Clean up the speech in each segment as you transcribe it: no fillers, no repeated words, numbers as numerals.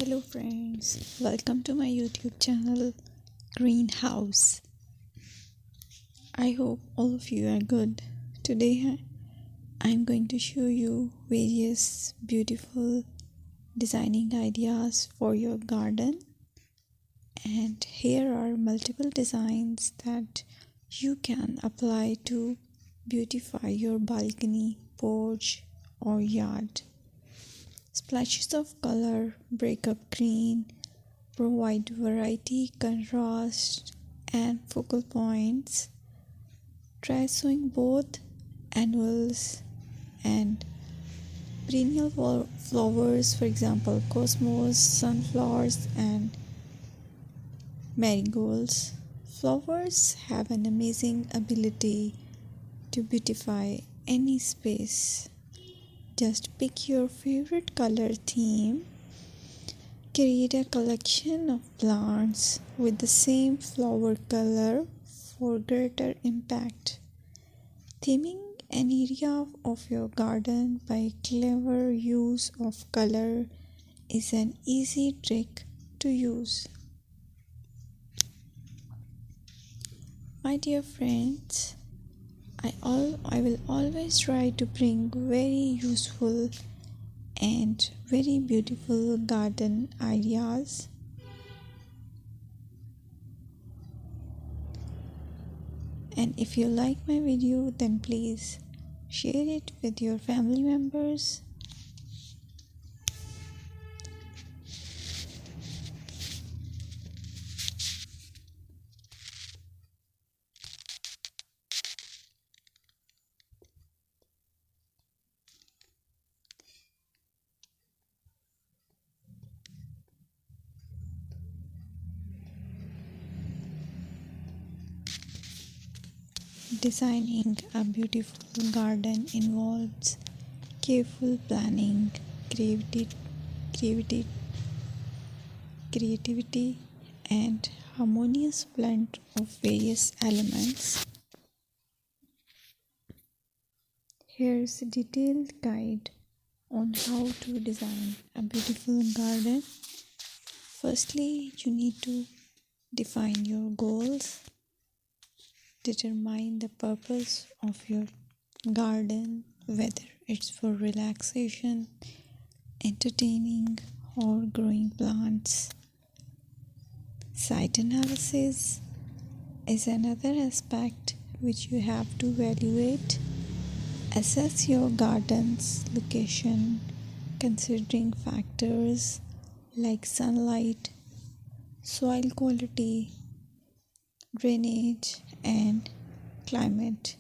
Hello friends, welcome to my YouTube channel Greenhouse. I hope all of you are good. Today I'm going to show you various beautiful designing ideas for your garden, and here are multiple designs that you can apply to beautify your balcony, porch or yard. Splashes of color break up green, provide variety, contrast, and focal points. Try sowing both annuals and perennial flowers, for example, cosmos, sunflowers, and marigolds. Flowers have an amazing ability to beautify any space. Just pick your favorite color theme. Create a collection of plants with the same flower color for greater impact. Theming an area of your garden by clever use of color is an easy trick to use. My dear friends, I will always try to bring very useful and very beautiful garden ideas. And if you like my video, then please share it with your family members. Designing a beautiful garden involves careful planning, creativity, creativity, and harmonious blend of various elements. Here's a detailed guide on how to design a beautiful garden. Firstly, you need to define your goals. Determine the purpose of your garden, whether it's for relaxation, entertaining, or growing plants. Site analysis is another aspect which you have to evaluate. Assess your garden's location, considering factors like sunlight, soil quality, drainage, and climate.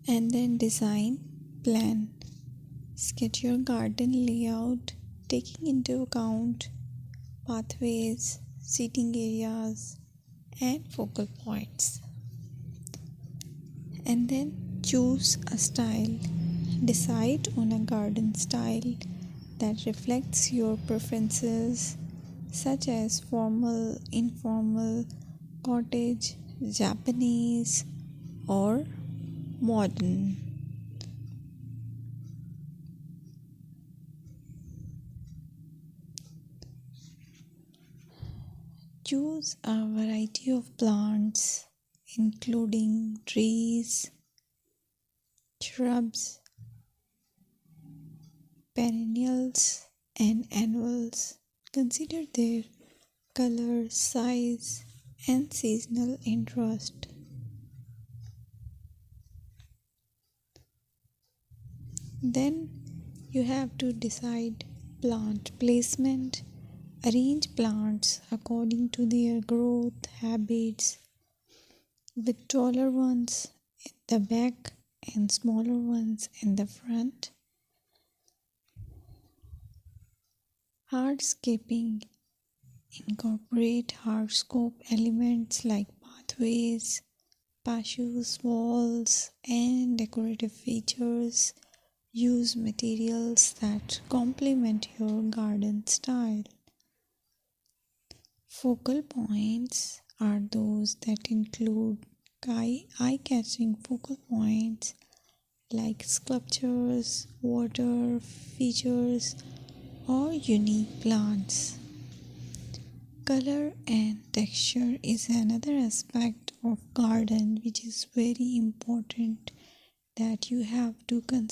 And then design, plan. Sketch your garden layout, taking into account pathways, seating areas, and focal points. And then choose a style. Decide on a garden style that reflects your preferences, such as formal, informal, cottage, Japanese, or modern. Choose a variety of plants, including trees, shrubs, perennials, and annuals. Consider their color, size, and seasonal interest. Then you have to decide plant placement. Arrange plants according to their growth habits, with taller ones in the back and smaller ones in the front. Hardscaping. Incorporate hardscape elements like pathways, patios, walls, and decorative features. Use materials that complement your garden style. Focal points are those that include eye-catching focal points like sculptures, water features, or unique plants. Color and texture is another aspect of garden which is very important that you have to consider.